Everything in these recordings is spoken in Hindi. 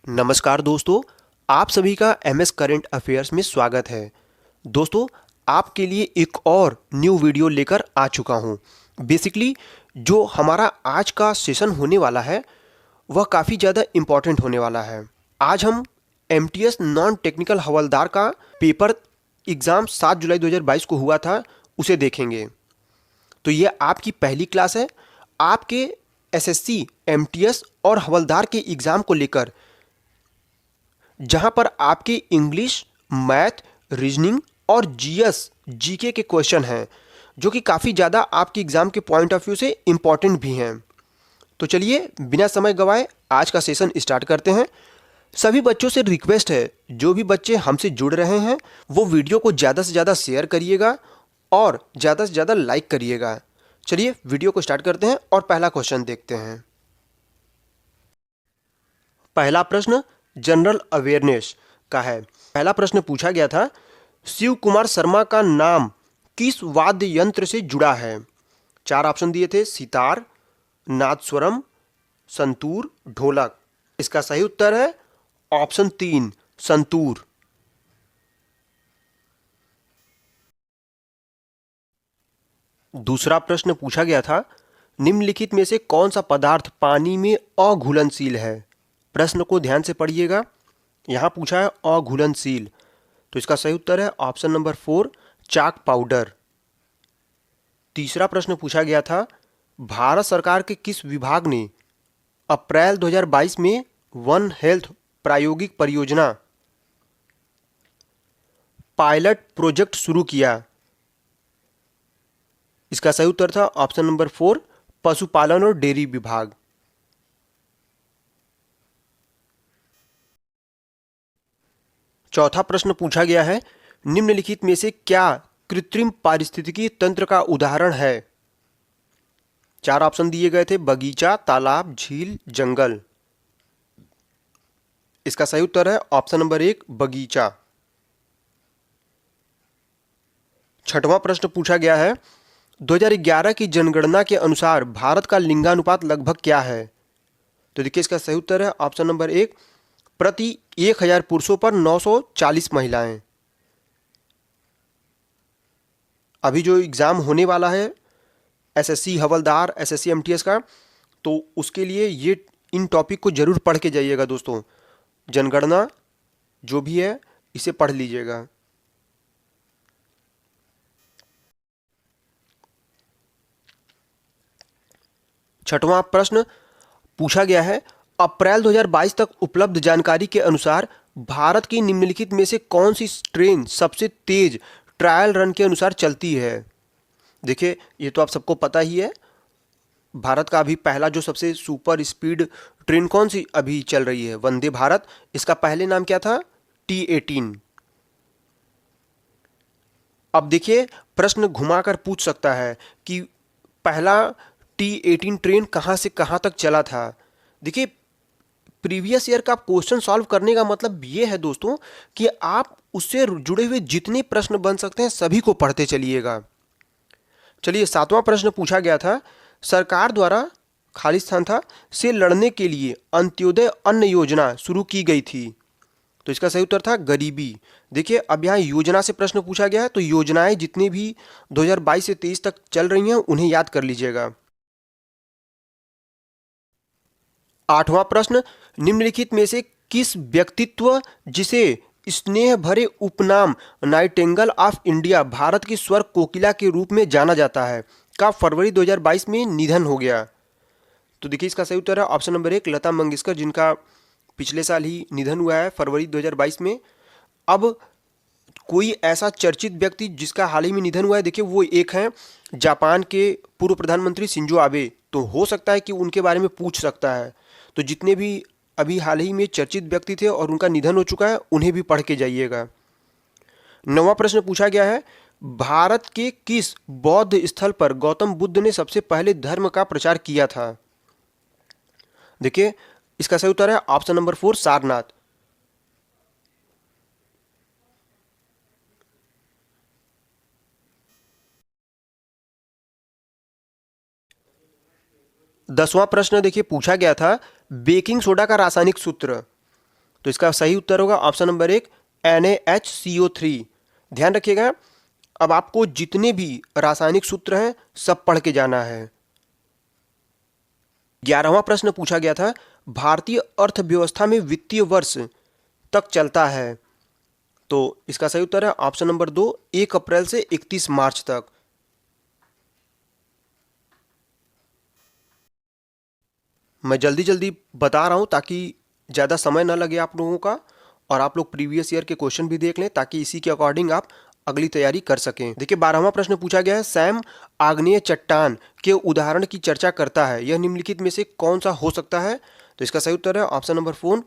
नमस्कार दोस्तों, आप सभी का एमएस करंट अफेयर्स में स्वागत है। दोस्तों, आपके लिए एक और न्यू वीडियो लेकर आ चुका हूं। बेसिकली जो हमारा आज का सेशन होने वाला है वह काफ़ी ज़्यादा इम्पॉर्टेंट होने वाला है। आज हम एमटीएस नॉन टेक्निकल हवलदार का पेपर एग्ज़ाम 7 जुलाई 2022 को हुआ था, उसे देखेंगे। तो ये आपकी पहली क्लास है। आपके एसएससी, एमटीएस और हवलदार के एग्ज़ाम को लेकर जहां पर आपके इंग्लिश, मैथ, रीजनिंग और जीएस, जीके के क्वेश्चन हैं जो कि काफ़ी ज़्यादा आपके एग्ज़ाम के पॉइंट ऑफ व्यू से इम्पॉर्टेंट भी हैं। तो चलिए बिना समय गंवाए आज का सेशन स्टार्ट करते हैं। सभी बच्चों से रिक्वेस्ट है, जो भी बच्चे हमसे जुड़ रहे हैं वो वीडियो को ज़्यादा से ज़्यादा शेयर करिएगा और ज़्यादा से ज़्यादा लाइक करिएगा। चलिए वीडियो को स्टार्ट करते हैं और पहला क्वेश्चन देखते हैं। पहला प्रश्न जनरल अवेयरनेस का है। पहला प्रश्न पूछा गया था, शिव कुमार शर्मा का नाम किस वाद्य यंत्र से जुड़ा है? चार ऑप्शन दिए थे, सितार, नादस्वरम, संतूर, ढोलक। इसका सही उत्तर है ऑप्शन 3, संतूर। दूसरा प्रश्न पूछा गया था, निम्नलिखित में से कौन सा पदार्थ पानी में अघुलनशील है? प्रश्न को ध्यान से पढ़िएगा। यहां पूछा है अघुलनशील, तो इसका सही उत्तर है ऑप्शन नंबर 4, चाक पाउडर। तीसरा प्रश्न पूछा गया था, भारत सरकार के किस विभाग ने अप्रैल 2022 में वन हेल्थ प्रायोगिक परियोजना पायलट प्रोजेक्ट शुरू किया? इसका सही उत्तर था ऑप्शन नंबर 4, पशुपालन और डेयरी विभाग। चौथा प्रश्न पूछा गया है, निम्नलिखित में से क्या कृत्रिम पारिस्थितिकी तंत्र का उदाहरण है? चार ऑप्शन दिए गए थे, बगीचा, तालाब, झील, जंगल। इसका सही उत्तर है ऑप्शन नंबर 1, बगीचा। छठवां प्रश्न पूछा गया है, 2011 की जनगणना के अनुसार भारत का लिंगानुपात लगभग क्या है? तो देखिए इसका सही उत्तर है ऑप्शन नंबर 1, प्रति 1000 पुरुषों पर 940 महिलाएं। अभी जो एग्ज़ाम होने वाला है एसएससी हवलदार, एसएससी एमटीएस का, तो उसके लिए ये इन टॉपिक को जरूर पढ़ के जाइएगा दोस्तों। जनगणना जो भी है इसे पढ़ लीजिएगा। छठवां प्रश्न पूछा गया है, अप्रैल 2022 तक उपलब्ध जानकारी के अनुसार भारत की निम्नलिखित में से कौन सी ट्रेन सबसे तेज ट्रायल रन के अनुसार चलती है? देखिए ये तो आप सबको पता ही है, भारत का अभी पहला जो सबसे सुपर स्पीड ट्रेन कौन सी अभी चल रही है? वंदे भारत। इसका पहले नाम क्या था? T18। अब देखिए प्रश्न घुमाकर पूछ सकता है कि पहला T18 ट्रेन कहाँ से कहाँ तक चला था। देखिए प्रीवियस ईयर का क्वेश्चन सॉल्व करने का मतलब ये है दोस्तों कि आप उससे जुड़े हुए जितने प्रश्न बन सकते हैं सभी को पढ़ते चलिएगा। चलिए सातवां प्रश्न पूछा गया था, सरकार द्वारा खाली स्थान था से लड़ने के लिए अंत्योदय अन्न योजना शुरू की गई थी। तो इसका सही उत्तर था गरीबी। देखिए अब यहाँ योजना से प्रश्न पूछा गया है, तो योजनाएं जितनी भी 2022 से 23 तक चल रही हैं उन्हें याद कर लीजिएगा। आठवां प्रश्न, निम्नलिखित में से किस व्यक्तित्व जिसे स्नेह भरे उपनाम नाइटिंगेल ऑफ इंडिया, भारत की स्वर कोकिला के रूप में जाना जाता है, का फरवरी 2022 में निधन हो गया? तो देखिए इसका सही उत्तर है ऑप्शन नंबर 1, लता मंगेशकर, जिनका पिछले साल ही निधन हुआ है फरवरी 2022 में। अब कोई ऐसा चर्चित व्यक्ति जिसका हाल ही में निधन हुआ है, देखिए वो एक हैं जापान के पूर्व प्रधानमंत्री शिंजो आबे। तो हो सकता है कि उनके बारे में पूछ सकता है। तो जितने भी अभी हाल ही में चर्चित व्यक्ति थे और उनका निधन हो चुका है उन्हें भी पढ़ के जाइएगा। नौवां प्रश्न पूछा गया है, भारत के किस बौद्ध स्थल पर गौतम बुद्ध ने सबसे पहले धर्म का प्रचार किया था? देखिए इसका सही उत्तर है ऑप्शन नंबर 4, सारनाथ। 10वां प्रश्न देखिए पूछा गया था, बेकिंग सोडा का रासायनिक सूत्र। तो इसका सही उत्तर होगा ऑप्शन नंबर 1 NaHCO3। ध्यान रखिएगा, अब आपको जितने भी रासायनिक सूत्र हैं सब पढ़ के जाना है। 11वां प्रश्न पूछा गया था, भारतीय अर्थव्यवस्था में वित्तीय वर्ष तक चलता है। तो इसका सही उत्तर है ऑप्शन नंबर 2 1 अप्रैल से 31 मार्च तक। मैं जल्दी जल्दी बता रहा हूं ताकि ज़्यादा समय ना लगे आप लोगों का, और आप लोग प्रीवियस ईयर के क्वेश्चन भी देख लें ताकि इसी के अकॉर्डिंग आप अगली तैयारी कर सकें। देखिए 12वां प्रश्न पूछा गया है, सैम आग्नेय चट्टान के उदाहरण की चर्चा करता है, यह निम्नलिखित में से कौन सा हो सकता है। तो इसका सही उत्तर है ऑप्शन नंबर 4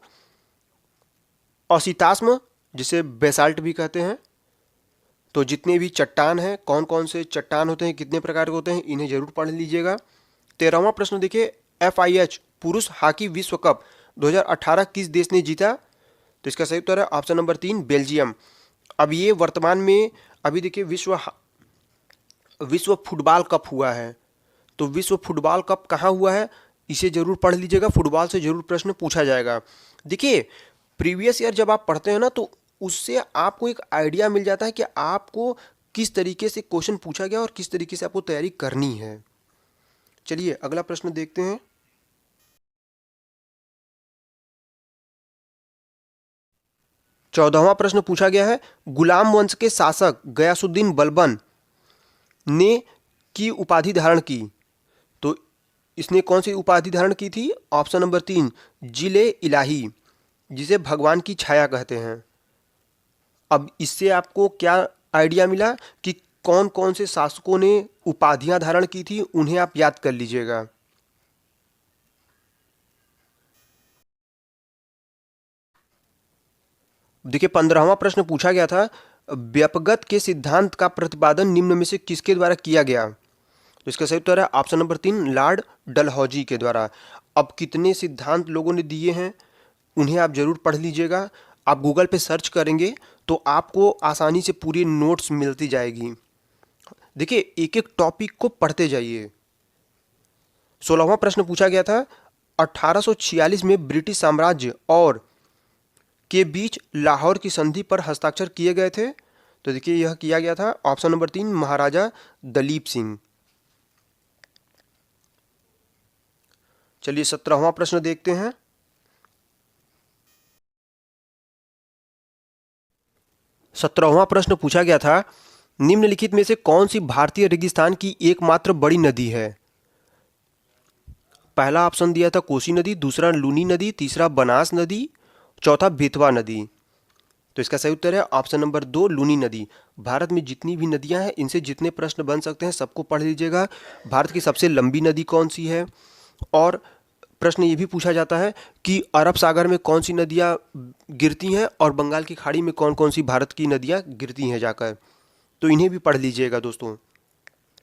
औसितास्म, जिसे बेसाल्ट भी कहते हैं। तो जितने भी चट्टान हैं, कौन कौन से चट्टान होते हैं, कितने प्रकार के होते हैं, इन्हें जरूर पढ़ लीजिएगा। 13वां प्रश्न देखिए, FIH पुरुष हॉकी विश्व कप 2018 किस देश ने जीता। तो इसका सही उत्तर है ऑप्शन नंबर 3 बेल्जियम। अब ये वर्तमान में अभी देखिए विश्व फुटबॉल कप हुआ है, तो विश्व फुटबॉल कप कहाँ हुआ है इसे जरूर पढ़ लीजिएगा, फुटबॉल से जरूर प्रश्न पूछा जाएगा। देखिए प्रीवियस ईयर जब आप पढ़ते हैं ना, तो उससे आपको एक आइडिया मिल जाता है कि आपको किस तरीके से क्वेश्चन पूछा गया और किस तरीके से आपको तैयारी करनी है। चलिए अगला प्रश्न देखते हैं। 14वां प्रश्न पूछा गया है, गुलाम वंश के शासक गयासुद्दीन बलबन ने की उपाधि धारण की। तो इसने कौन सी उपाधि धारण की थी। ऑप्शन नंबर 3 जिले इलाही, जिसे भगवान की छाया कहते हैं। अब इससे आपको क्या आइडिया मिला कि कौन कौन से शासकों ने उपाधियां धारण की थी, उन्हें आप याद कर लीजिएगा। देखिए 15वां प्रश्न पूछा गया था, व्यपगत के सिद्धांत का प्रतिपादन निम्न में से किसके द्वारा किया गया। तो इसका सही उत्तर है ऑप्शन नंबर 3 लॉर्ड डलहौजी के द्वारा। अब कितने सिद्धांत लोगों ने दिए हैं उन्हें आप जरूर पढ़ लीजिएगा। आप गूगल पे सर्च करेंगे तो आपको आसानी से पूरी नोट्स मिलती जाएगी। देखिए एक एक टॉपिक को पढ़ते जाइए। 16वां प्रश्न पूछा गया था, 1846 में ब्रिटिश साम्राज्य और के बीच लाहौर की संधि पर हस्ताक्षर किए गए थे। तो देखिए यह किया गया था ऑप्शन नंबर 3 महाराजा दलीप सिंह। चलिए 17वां प्रश्न देखते हैं। 17वां प्रश्न पूछा गया था, निम्नलिखित में से कौन सी भारतीय रेगिस्तान की एकमात्र बड़ी नदी है। पहला ऑप्शन दिया था कोसी नदी, दूसरा लूनी नदी, तीसरा बनास नदी, चौथा बेतवा नदी। तो इसका सही उत्तर है ऑप्शन नंबर 2 लूनी नदी। भारत में जितनी भी नदियां हैं इनसे जितने प्रश्न बन सकते हैं सबको पढ़ लीजिएगा। भारत की सबसे लंबी नदी कौन सी है, और प्रश्न ये भी पूछा जाता है कि अरब सागर में कौन सी नदियां गिरती हैं और बंगाल की खाड़ी में कौन कौन सी भारत की नदियां गिरती हैं जाकर। तो इन्हें भी पढ़ लीजिएगा दोस्तों।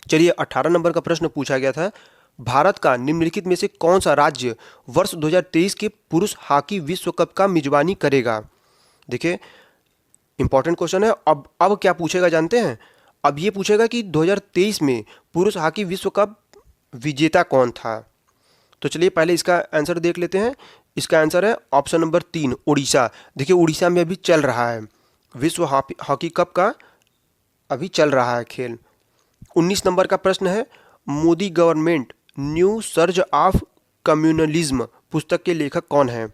चलिए 18 नंबर का प्रश्न पूछा गया था, भारत का निम्नलिखित में से कौन सा राज्य वर्ष 2023 के पुरुष हॉकी विश्व कप का मेजबानी करेगा। देखिए इंपॉर्टेंट क्वेश्चन है। अब क्या पूछेगा जानते हैं, अब ये पूछेगा कि 2023 में पुरुष हॉकी विश्व कप विजेता कौन था। तो चलिए पहले इसका आंसर देख लेते हैं। इसका आंसर है ऑप्शन नंबर 3 उड़ीसा। देखिए उड़ीसा में अभी चल रहा है विश्व हॉकी कप का, अभी चल रहा है खेल। 19 नंबर का प्रश्न है, Modi government new surge of communalism पुस्तक के लेखक कौन है।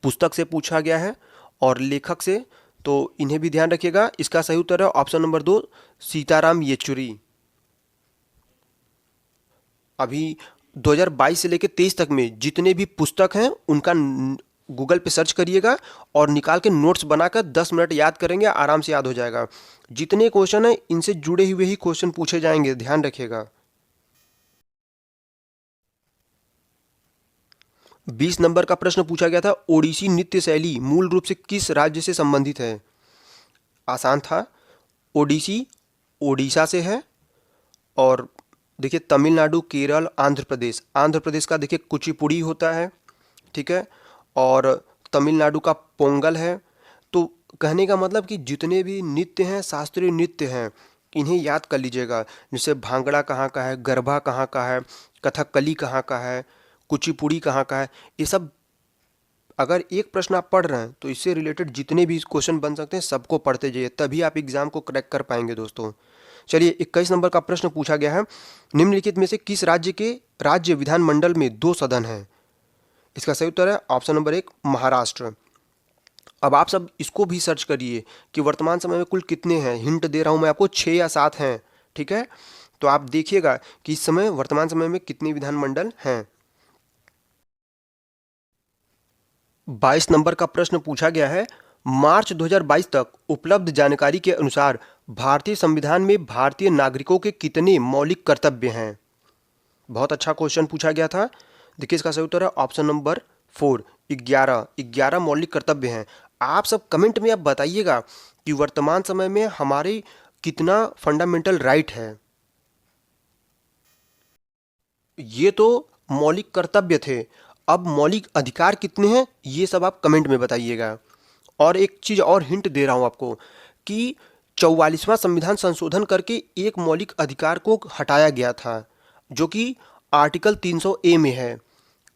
पुस्तक से पूछा गया है और लेखक से, तो इन्हें भी ध्यान रखिएगा। इसका सही उत्तर है ऑप्शन नंबर 2 सीताराम येचुरी। अभी 2022 से लेकर 23 तक में जितने भी पुस्तक हैं उनका गूगल पे सर्च करिएगा और निकाल के नोट्स बनाकर 10 मिनट याद करेंगे, आराम से याद हो जाएगा। जितने क्वेश्चन हैं इनसे जुड़े हुए ही क्वेश्चन पूछे जाएंगे, ध्यान रखिएगा। 20 नंबर का प्रश्न पूछा गया था, ओडिसी नृत्य शैली मूल रूप से किस राज्य से संबंधित है। आसान था, ओडिसी ओडिशा से है, और देखिए तमिलनाडु, केरल, आंध्र प्रदेश का देखिए कुचिपुड़ी होता है, ठीक है, और तमिलनाडु का पोंगल है। तो कहने का मतलब कि जितने भी नृत्य हैं, शास्त्रीय नृत्य हैं, इन्हें याद कर लीजिएगा। जैसे भांगड़ा कहाँ का है, गरबा कहाँ का है, कथकली कहाँ का है, कुचिपुड़ी कहाँ का है, ये सब अगर एक प्रश्न आप पढ़ रहे हैं तो इससे रिलेटेड जितने भी क्वेश्चन बन सकते हैं सबको पढ़ते जाइए, तभी आप एग्जाम को क्रैक कर पाएंगे दोस्तों। चलिए 21 नंबर का प्रश्न पूछा गया है, निम्नलिखित में से किस राज्य के राज्य विधानमंडल में 2 सदन हैं? इसका सही उत्तर है ऑप्शन नंबर 1 महाराष्ट्र। अब आप सब इसको भी सर्च करिए कि वर्तमान समय में कुल कितने हैं। हिंट दे रहा हूं मैं आपको, 6 या 7 हैं, ठीक है। तो आप देखिएगा कि इस समय वर्तमान समय में कितने विधानमंडल हैं। 22 नंबर का प्रश्न पूछा गया है, मार्च 2022 तक उपलब्ध जानकारी के अनुसार भारतीय संविधान में भारतीय नागरिकों के कितने मौलिक कर्तव्य हैं? बहुत अच्छा क्वेश्चन पूछा गया था। देखिए इसका सही उत्तर है ऑप्शन नंबर 4 11 मौलिक कर्तव्य हैं। आप सब कमेंट में आप बताइएगा कि वर्तमान समय में हमारे कितना फंडामेंटल राइट है। ये तो मौलिक कर्तव्य थे, अब मौलिक अधिकार कितने हैं ये सब आप कमेंट में बताइएगा। और एक चीज़ और हिंट दे रहा हूँ आपको कि 44वां संविधान संशोधन करके एक मौलिक अधिकार को हटाया गया था, जो कि आर्टिकल 300A में है।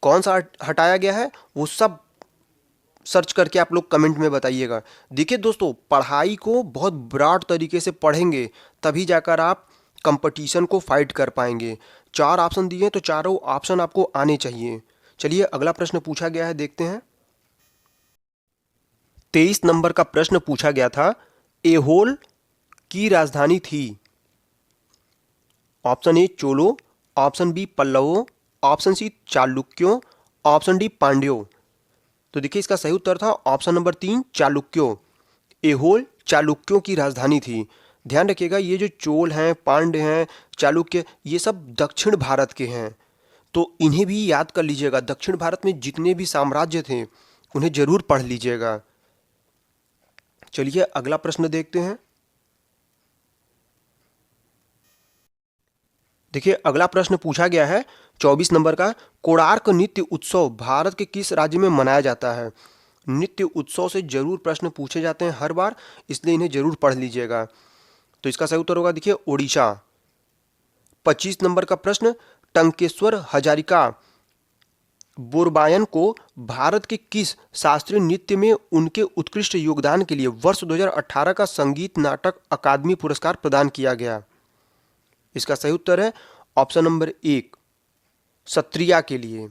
कौन सा हटाया गया है वो सब सर्च करके आप लोग कमेंट में बताइएगा। देखिए दोस्तों, पढ़ाई को बहुत ब्रॉड तरीके से पढ़ेंगे तभी जाकर आप कंपटीशन को फाइट कर पाएंगे। 4 ऑप्शन दिए तो चारों ऑप्शन आपको आने चाहिए। चलिए अगला प्रश्न पूछा गया है, देखते हैं। 23 नंबर का प्रश्न पूछा गया था, एहोल की राजधानी थी? ऑप्शन ए चोलो, ऑप्शन बी पल्लवों, ऑप्शन सी चालुक्यों, ऑप्शन डी पांड्यों। तो देखिए इसका सही उत्तर था ऑप्शन नंबर 3 चालुक्यों। एहोल चालुक्यों की राजधानी थी। ध्यान रखिएगा, ये जो चोल हैं, पांड्य हैं, चालुक्य, ये सब दक्षिण भारत के हैं, तो इन्हें भी याद कर लीजिएगा। दक्षिण भारत में जितने भी साम्राज्य थे उन्हें जरूर पढ़ लीजिएगा। चलिए अगला प्रश्न देखते हैं। देखिए अगला प्रश्न पूछा गया है 24 नंबर का, कोणार्क नृत्य उत्सव भारत के किस राज्य में मनाया जाता है? नृत्य उत्सव से जरूर प्रश्न पूछे जाते हैं हर बार, इसलिए इन्हें जरूर पढ़ लीजिएगा। तो इसका सही उत्तर होगा देखिए ओडिशा। 25 नंबर का प्रश्न, टंकेश्वर हजारिका बोरबायन को भारत के किस शास्त्रीय नृत्य में उनके उत्कृष्ट योगदान के लिए वर्ष 2018 का संगीत नाटक अकादमी पुरस्कार प्रदान किया गया? इसका सही उत्तर है ऑप्शन नंबर 1 सत्रिया के लिए,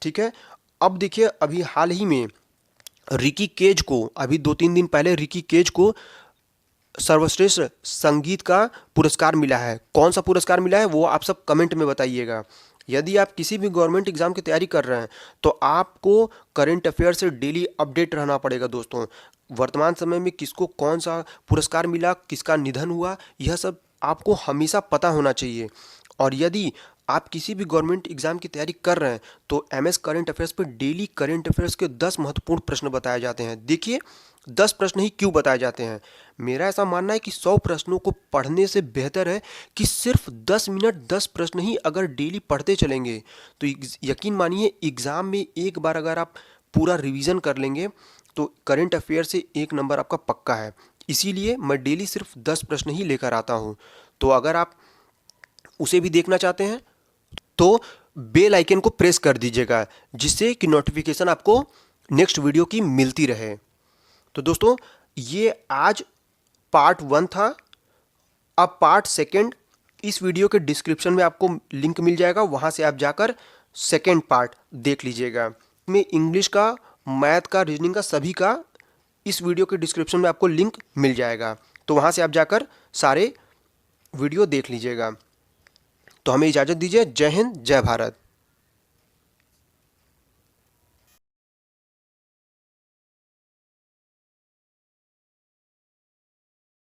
ठीक है। अब देखिए अभी हाल ही में रिकी केज को, अभी 2-3 दिन पहले रिकी केज को सर्वश्रेष्ठ संगीत का पुरस्कार मिला है। कौन सा पुरस्कार मिला है वो आप सब कमेंट में बताइएगा। यदि आप किसी भी गवर्नमेंट एग्जाम की तैयारी कर रहे हैं तो आपको करंट अफेयर से डेली अपडेट रहना पड़ेगा दोस्तों। वर्तमान समय में किसको कौन सा पुरस्कार मिला, किसका निधन हुआ, यह सब आपको हमेशा पता होना चाहिए। और यदि आप किसी भी गवर्नमेंट एग्जाम की तैयारी कर रहे हैं तो एमएस करंट अफेयर्स पर डेली करंट अफेयर्स के 10 महत्वपूर्ण प्रश्न बताए जाते हैं। देखिए 10 प्रश्न ही क्यों बताए जाते हैं, मेरा ऐसा मानना है कि 100 प्रश्नों को पढ़ने से बेहतर है कि सिर्फ 10 मिनट 10 प्रश्न ही अगर डेली पढ़ते चलेंगे तो यकीन मानिए एग्ज़ाम में एक बार अगर आप पूरा रिवीजन कर लेंगे तो करंट अफेयर से 1 नंबर आपका पक्का है। इसीलिए मैं डेली सिर्फ 10 प्रश्न ही लेकर आता हूँ। तो अगर आप उसे भी देखना चाहते हैं तो बेल आइकन को प्रेस कर दीजिएगा, जिससे कि नोटिफिकेशन आपको नेक्स्ट वीडियो की मिलती रहे। तो दोस्तों ये आज पार्ट 1 था। अब पार्ट 2 इस वीडियो के डिस्क्रिप्शन में आपको लिंक मिल जाएगा, वहाँ से आप जाकर 2nd पार्ट देख लीजिएगा। में इंग्लिश का, मैथ का, रीजनिंग का, सभी का इस वीडियो के डिस्क्रिप्शन में आपको लिंक मिल जाएगा, तो वहाँ से आप जाकर सारे वीडियो देख लीजिएगा। तो हमें इजाज़त दीजिए। जय हिंद, जय भारत।